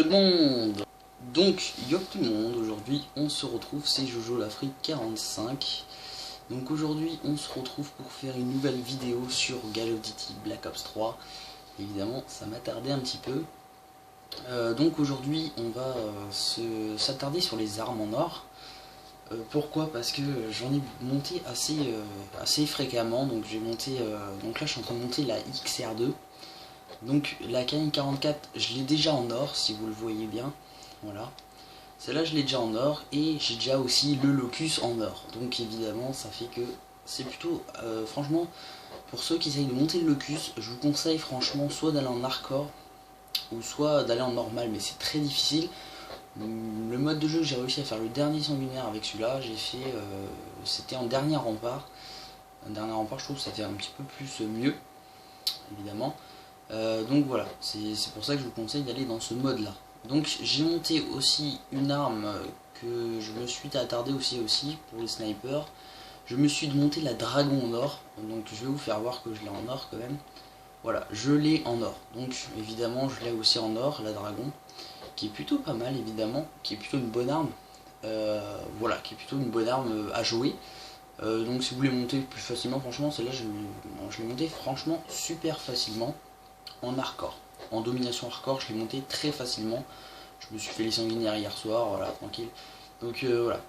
tout le monde. Donc yo tout le monde, aujourd'hui on se retrouve, c'est Jojo l'Afrique 45. Donc aujourd'hui on se retrouve pour faire une nouvelle vidéo sur Call of Duty Black Ops 3. Évidemment ça m'a tardé un petit peu. Donc aujourd'hui on va s'attarder sur les armes en or. Pourquoi? Parce que j'en ai monté assez fréquemment. Donc j'ai monté, donc là je suis en train de monter la XR2. Donc la KN44 je l'ai déjà en or, si vous le voyez bien. Voilà, celle-là je l'ai déjà en or, et j'ai déjà aussi le Locus en or. Donc évidemment ça fait que c'est plutôt franchement, pour ceux qui essayent de monter le Locus, je vous conseille franchement soit d'aller en hardcore ou soit d'aller en normal, mais c'est très difficile. Le mode de jeu que j'ai réussi à faire le dernier sanguinaire avec celui-là, j'ai fait c'était en dernier rempart. Un dernier rempart, je trouve que c'était un petit peu plus mieux, évidemment. Donc voilà, c'est pour ça que je vous conseille d'aller dans ce mode là. Donc j'ai monté aussi une arme que je me suis attardé aussi pour les snipers. Je me suis monté la dragon en or, donc je vais vous faire voir que je l'ai en or quand même. Voilà, je l'ai en or, donc évidemment je l'ai aussi en or, la dragon, qui est plutôt pas mal évidemment, qui est plutôt une bonne arme. Voilà, qui est plutôt une bonne arme à jouer. Donc si vous voulez monter plus facilement, franchement celle-là je l'ai montée franchement super facilement en hardcore. En domination hardcore, je l'ai monté très facilement. Je me suis fait les sanguinaires hier soir, voilà, tranquille. Donc voilà.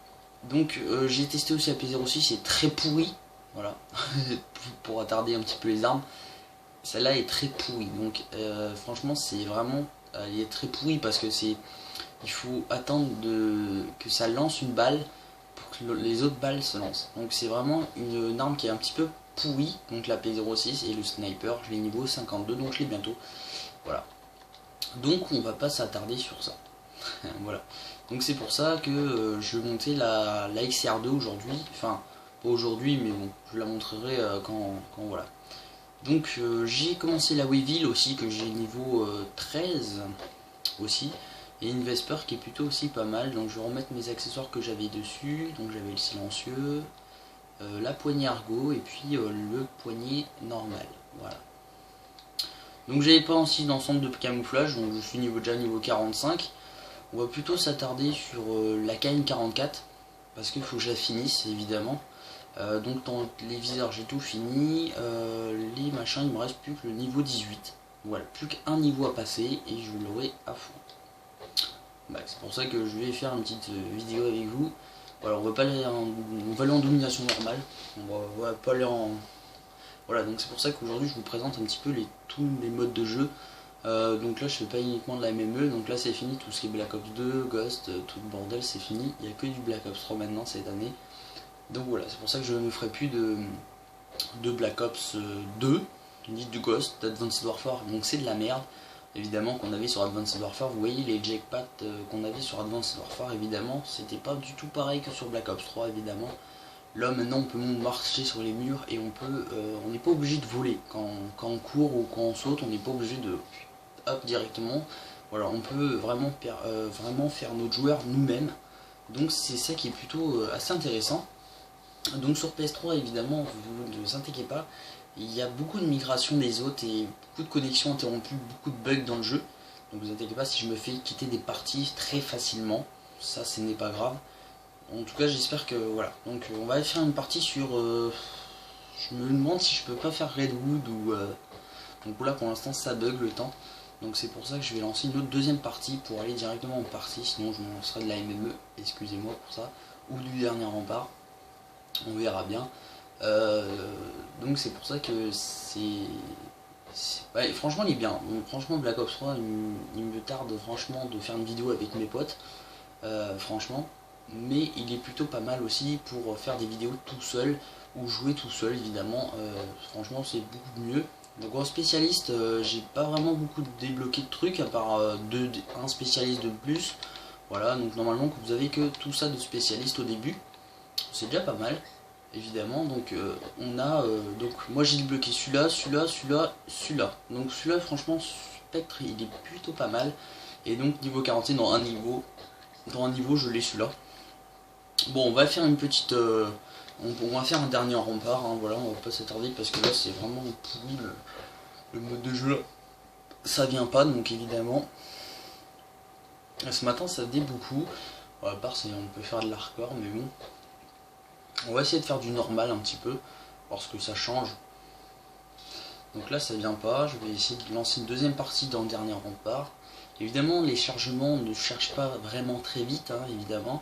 Donc j'ai testé aussi la P06, c'est très pourri. Voilà. Pour attarder un petit peu les armes. Celle-là est très pourrie. Donc franchement, c'est vraiment. Elle est très pourrie parce que c'est. Il faut attendre que ça lance une balle pour que les autres balles se lancent. Donc c'est vraiment une arme qui est un petit peu pourrie. Donc la P06 et le sniper, je l'ai niveau 52, donc je l'ai bientôt. Voilà. Donc on va pas s'attarder sur ça. Voilà. Donc c'est pour ça que je vais monter la XR2 aujourd'hui. Enfin, pas aujourd'hui, mais bon, je la montrerai quand voilà. Donc j'ai commencé la Weevil aussi, que j'ai niveau 13 aussi. Et une Vesper qui est plutôt aussi pas mal. Donc je vais remettre mes accessoires que j'avais dessus. Donc j'avais le silencieux, la poignée Argo et puis le poignet normal. Voilà. Donc j'avais pas aussi d'ensemble de camouflage, donc je suis déjà niveau 45. On va plutôt s'attarder sur la KN44, parce qu'il faut que je la finisse évidemment. Donc dans les viseurs j'ai tout fini, les machins il me reste plus que le niveau 18. Voilà, plus qu'un niveau à passer et je l'aurai à fond. Bah, c'est pour ça que je vais faire une petite vidéo avec vous. Voilà, on va aller en domination normale, on va pas aller en... Voilà, donc c'est pour ça qu'aujourd'hui je vous présente un petit peu tous les modes de jeu. Donc là je fais pas uniquement de la MME, donc là c'est fini, tout ce qui est Black Ops 2, Ghost, tout le bordel c'est fini. Il n'y a que du Black Ops 3 maintenant cette année. Donc voilà, c'est pour ça que je ne ferai plus de Black Ops 2, ni du Ghost, d'Advanced Warfare, donc c'est de la merde. Évidemment qu'on avait sur Advanced Warfare, vous voyez les jackpots qu'on avait sur Advanced Warfare, évidemment, c'était pas du tout pareil que sur Black Ops 3 évidemment. Là maintenant on peut marcher sur les murs et on n'est pas obligé de voler quand on court ou quand on saute, on n'est pas obligé de hop directement. Voilà, on peut vraiment faire notre joueur nous-mêmes. Donc c'est ça qui est plutôt assez intéressant. Donc sur PS3 évidemment, vous ne vous inquiétez pas, il y a beaucoup de migration des hôtes et beaucoup de connexions interrompues, beaucoup de bugs dans le jeu. Donc vous inquiétez pas si je me fais quitter des parties très facilement, ça ce n'est pas grave. En tout cas j'espère que voilà. Donc on va faire une partie sur... je me demande si je peux pas faire Redwood ou... donc là pour l'instant ça bug le temps. Donc c'est pour ça que je vais lancer une autre deuxième partie pour aller directement en partie. Sinon je me lancerai de la MME, excusez-moi pour ça. Ou du dernier rempart. On verra bien. Donc c'est pour ça que ouais, franchement il est bien. Donc, franchement Black Ops 3 il me tarde franchement de faire une vidéo avec mes potes. Franchement. Mais il est plutôt pas mal aussi pour faire des vidéos tout seul ou jouer tout seul évidemment. Franchement c'est beaucoup mieux. Donc en spécialiste j'ai pas vraiment beaucoup débloqué de trucs à part un spécialiste de plus. Voilà, donc normalement que vous avez que tout ça de spécialiste au début, c'est déjà pas mal évidemment. Donc on a donc moi j'ai débloqué celui-là, celui-là. Donc celui-là franchement Spectre il est plutôt pas mal. Et donc niveau 40 dans un niveau je l'ai celui-là. Bon, on va faire une petite... on va faire un dernier rempart, hein, voilà, on va pas s'attarder parce que là c'est vraiment pourri le mode de jeu là. Ça vient pas, donc évidemment. Ce matin ça faisait beaucoup. Bon, à part si on peut faire de l'hardcore, mais bon. On va essayer de faire du normal un petit peu, parce que ça change. Donc là ça vient pas, je vais essayer de lancer une deuxième partie dans le dernier rempart. Évidemment les chargements ne chargent pas vraiment très vite, hein, évidemment.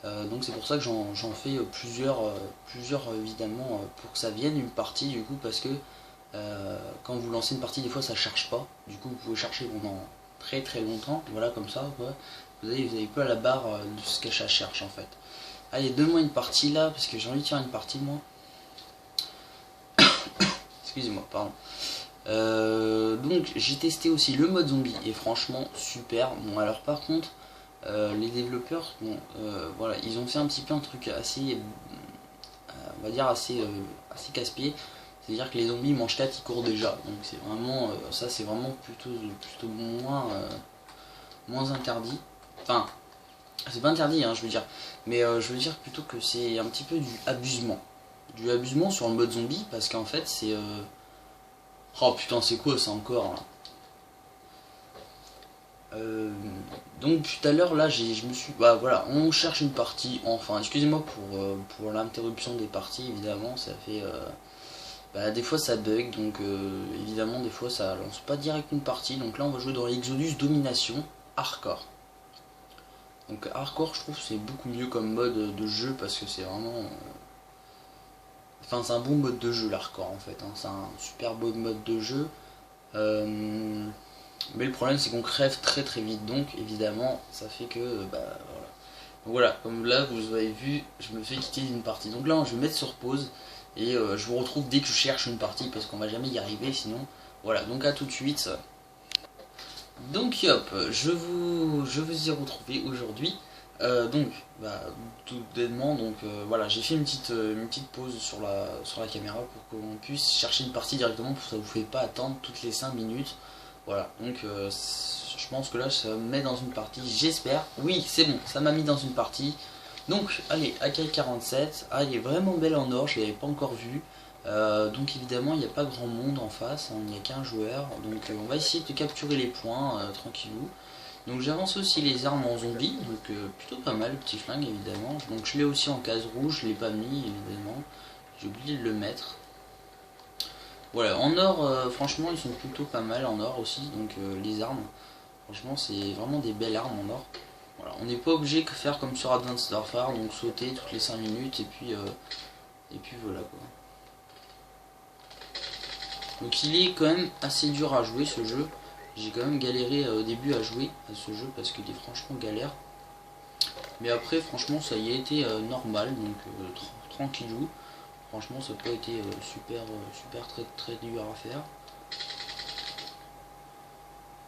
Donc c'est pour ça que j'en fais plusieurs évidemment pour que ça vienne une partie du coup, parce que quand vous lancez une partie des fois ça charge pas, du coup vous pouvez chercher pendant très très longtemps, voilà comme ça quoi. Vous avez peu à la barre de ce que ça cherche en fait. Allez, donne-moi une partie là, parce que j'ai envie de faire une partie moi. Excusez-moi, pardon. Donc j'ai testé aussi le mode zombie et franchement super. Bon alors par contre les développeurs, bon, voilà, ils ont fait un petit peu un truc assez, on va dire assez casse-pied. C'est-à-dire que les zombies mangent 4, ils courent déjà. Donc c'est vraiment, ça c'est vraiment plutôt moins interdit. Enfin, c'est pas interdit, hein, je veux dire. Mais je veux dire plutôt que c'est un petit peu du abusement. Du abusement sur le mode zombie, parce qu'en fait c'est... Oh putain, c'est quoi ça encore là? Donc tout à l'heure là je me suis... Bah voilà, on cherche une partie, enfin excusez-moi pour l'interruption des parties, évidemment ça fait... Bah, des fois ça bug, donc évidemment des fois ça lance pas direct une partie. Donc là on va jouer dans l'Exodus Domination Hardcore. Donc Hardcore je trouve c'est beaucoup mieux comme mode de jeu, parce que c'est vraiment... Enfin c'est un bon mode de jeu l'Hardcore en fait, hein. C'est un super beau mode de jeu. Mais le problème c'est qu'on crève très très vite, donc évidemment ça fait que bah voilà. Donc voilà, comme là vous avez vu, je me fais quitter d'une partie. Donc là je vais mettre sur pause et je vous retrouve dès que je cherche une partie, parce qu'on va jamais y arriver sinon. Voilà, donc à tout de suite. Donc hop, je vous ai retrouvé aujourd'hui. Donc bah, tout bêtement, donc voilà, j'ai fait une petite pause sur la caméra pour qu'on puisse chercher une partie directement, pour que ça vous fait pas attendre toutes les 5 minutes. Voilà, donc je pense que là ça me met dans une partie, j'espère. Oui, c'est bon, ça m'a mis dans une partie. Donc allez, AK-47, ah il est vraiment belle en or, je l'avais pas encore vu. Donc évidemment il n'y a pas grand monde en face, hein, il n'y a qu'un joueur. Donc on va essayer de capturer les points tranquillou. Donc j'avance aussi les armes en zombie, donc plutôt pas mal, le petit flingue évidemment. Donc je l'ai aussi en case rouge, je l'ai pas mis évidemment, j'ai oublié de le mettre. Voilà, en or, franchement, ils sont plutôt pas mal en or aussi, donc les armes, franchement, c'est vraiment des belles armes en or. Voilà, on n'est pas obligé de faire comme sur Advanced Warfare, donc sauter toutes les 5 minutes, et puis voilà quoi. Donc il est quand même assez dur à jouer ce jeu. J'ai quand même galéré au début à jouer à ce jeu, parce qu'il est franchement galère. Mais après, franchement, ça y a été normal, donc tranquillou. Franchement, ça n'a pas été super très dur à faire.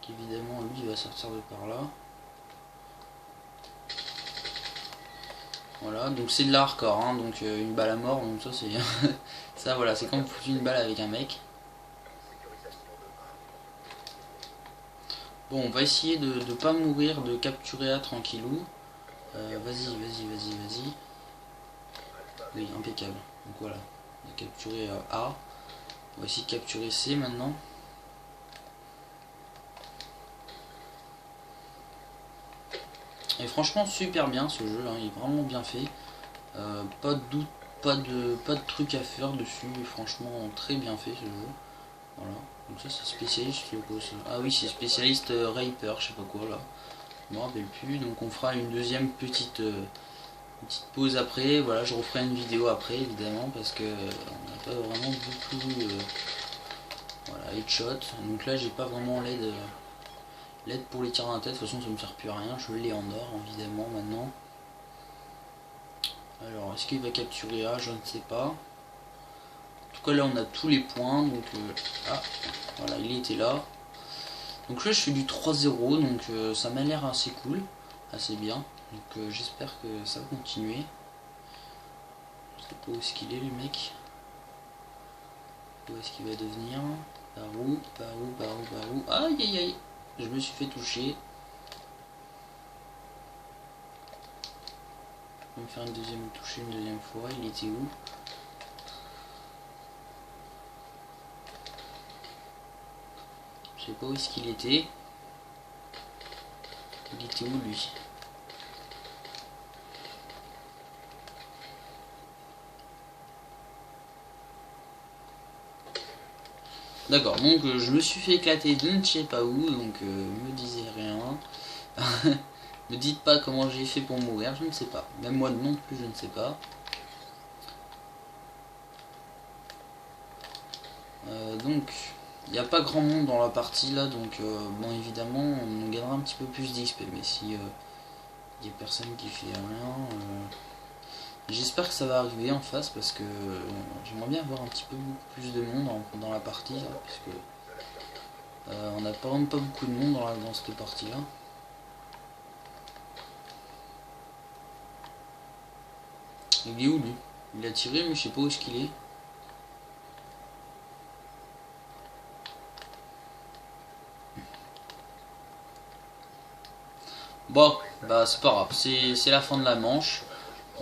Évidemment, lui il va sortir de par là. Voilà, donc c'est de l'hardcore, hein, donc une balle à mort, donc ça c'est... ça voilà, c'est comme foutre une balle avec un mec. Bon, on va essayer de ne pas mourir, de capturer A tranquillou. Vas-y. Oui, impeccable. Donc voilà, on a capturé A. On va essayer de capturer C maintenant. Et franchement super bien ce jeu, hein, il est vraiment bien fait. Pas de doute, pas de truc à faire dessus, franchement très bien fait ce jeu. Voilà, donc ça c'est spécialiste, ah oui c'est spécialiste Raper, je sais pas quoi là. Je me rappelle plus, donc on fera une deuxième petite pause après. Voilà, je referai une vidéo après évidemment, parce que on n'a pas vraiment beaucoup voilà, headshot. Donc là j'ai pas vraiment l'aide pour les tirs dans la tête, de toute façon ça me sert plus à rien, je l'ai en or évidemment maintenant. Alors est-ce qu'il va capturer A, je ne sais pas. En tout cas là on a tous les points, donc ah voilà, il était là. Donc là je fais du 3-0, donc ça m'a l'air assez cool, assez bien. Donc j'espère que ça va continuer. Je sais pas où est-ce qu'il est le mec. Où est-ce qu'il va devenir? Par où? Aïe aïe aïe, je me suis fait toucher. Je vais me faire une deuxième fois, il était où? Je sais pas où est-ce qu'il était. Il était où lui? D'accord, donc je me suis fait éclater de ne sais pas où, donc me disez rien. Me dites pas comment j'ai fait pour mourir, je ne sais pas. Même moi non plus, je ne sais pas. Donc, il n'y a pas grand monde dans la partie là, donc bon évidemment on gagnera un petit peu plus d'XP, mais si il n'y a personne qui fait rien, j'espère que ça va arriver en face parce que j'aimerais bien avoir un petit peu beaucoup plus de monde dans la partie là, parce que on n'a vraiment pas beaucoup de monde dans cette partie là. Il est où lui? Il a tiré mais je sais pas où est-ce qu'il est. Bon, bah c'est pas grave, c'est la fin de la manche.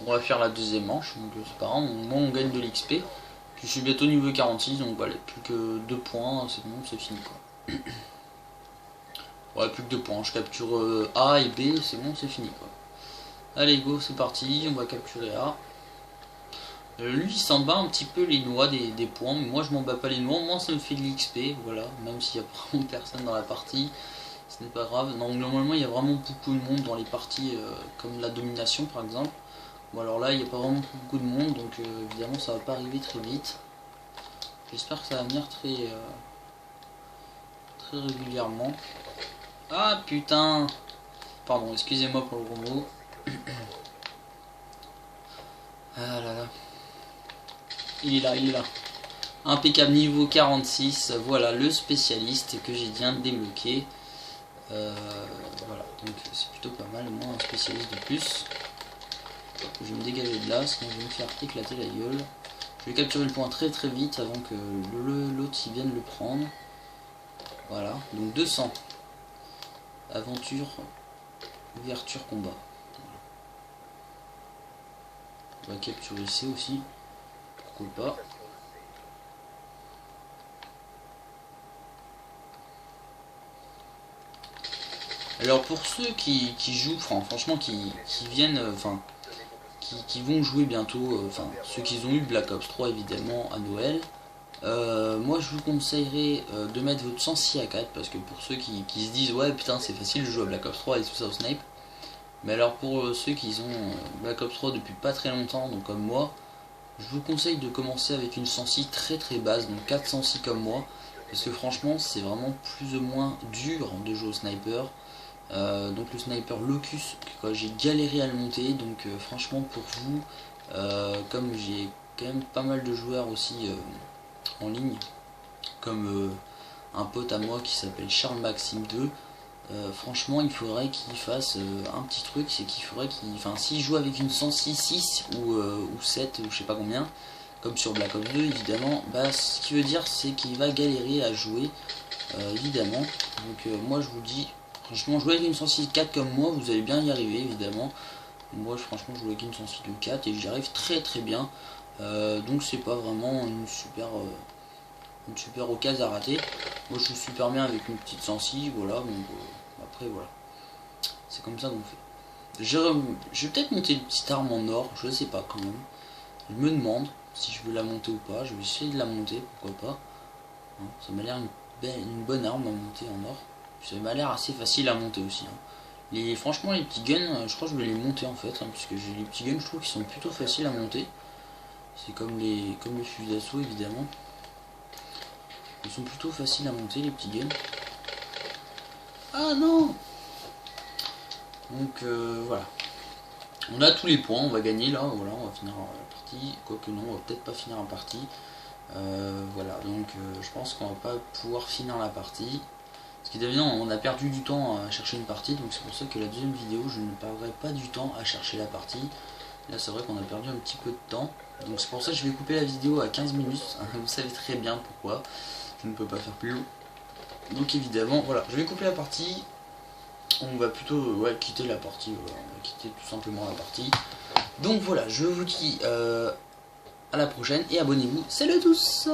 On va faire la deuxième manche, donc c'est pas grave, au moins on gagne de l'XP. Je suis bientôt niveau 46, donc voilà, plus que 2 points, c'est bon, c'est fini quoi. Ouais, plus que 2 points, je capture A et B, c'est bon, c'est fini quoi. Allez go, c'est parti, on va capturer A. Lui il s'en bat un petit peu les noix des points, mais moi je m'en bats pas les noix, moi ça me fait de l'XP, voilà, même s'il y a vraiment personne dans la partie. Ce n'est pas grave. Donc normalement il y a vraiment beaucoup de monde dans les parties comme la domination par exemple. Bon alors là il n'y a pas vraiment beaucoup de monde, donc évidemment ça va pas arriver très vite. J'espère que ça va venir très régulièrement. Ah putain. Pardon, excusez-moi pour le gros mot. Ah là là. Il est là, il est là. Impeccable, niveau 46. Voilà le spécialiste que j'ai bien débloqué. Voilà, donc c'est plutôt pas mal, au moins un spécialiste de plus. Je vais me dégager de là, sinon je vais me faire éclater la gueule. Je vais capturer le point très vite avant que l'autre vienne le prendre. Voilà, donc 200. Aventure, ouverture, combat. On va capturer C aussi, pourquoi pas. Alors pour ceux qui jouent, franchement qui viennent, qui vont jouer bientôt, ceux qui ont eu Black Ops 3 évidemment à Noël, moi je vous conseillerais de mettre votre sensi à 4 parce que pour ceux qui se disent ouais putain c'est facile je joue à Black Ops 3 et tout ça au snipe, mais alors pour ceux qui ont Black Ops 3 depuis pas très longtemps, donc comme moi, je vous conseille de commencer avec une sensi très basse, donc 4 sensi comme moi, parce que franchement c'est vraiment plus ou moins dur de jouer au sniper. Donc le sniper Locus, j'ai galéré à le monter, donc franchement pour vous, comme j'ai quand même pas mal de joueurs aussi en ligne, comme un pote à moi qui s'appelle Charles Maxime 2, franchement il faudrait qu'il fasse un petit truc, c'est qu'il faudrait s'il joue avec une 106 ou 7 ou je sais pas combien, comme sur Black Ops 2 évidemment, bah ce qui veut dire c'est qu'il va galérer à jouer évidemment, donc moi je vous dis franchement, jouer avec une sensi 4 comme moi, vous allez bien y arriver évidemment. Moi, franchement, je joue avec une sensi de 4 et j'y arrive très bien. Donc, c'est pas vraiment une super occasion à rater. Moi, je suis super bien avec une petite sensi, voilà. Donc, après, voilà. C'est comme ça qu'on fait. Je vais peut-être monter une petite arme en or, je sais pas quand même. Je me demande si je veux la monter ou pas. Je vais essayer de la monter, pourquoi pas. Hein, ça m'a l'air une bonne arme à monter en or. Ça m'a l'air assez facile à monter aussi. Hein. Franchement, les petits guns, je crois que je vais les monter en fait, puisque j'ai les petits guns, je trouve qu'ils sont plutôt faciles à monter. C'est comme les fusils d'assaut évidemment. Ils sont plutôt faciles à monter les petits guns. Ah non. Donc voilà. On a tous les points, on va gagner là, voilà, on va finir la partie. Quoique non, on va peut-être pas finir la partie. Voilà, donc je pense qu'on va pas pouvoir finir la partie. Parce qu'évidemment on a perdu du temps à chercher une partie, donc c'est pour ça que la deuxième vidéo je ne perdrai pas du temps à chercher la partie. Là c'est vrai qu'on a perdu un petit peu de temps, donc c'est pour ça que je vais couper la vidéo à 15 minutes, vous savez très bien pourquoi, je ne peux pas faire plus long. Donc évidemment voilà, je vais couper la partie, on va plutôt quitter la partie, voilà. On va quitter tout simplement la partie. Donc voilà, je vous dis à la prochaine et abonnez-vous, salut à tous.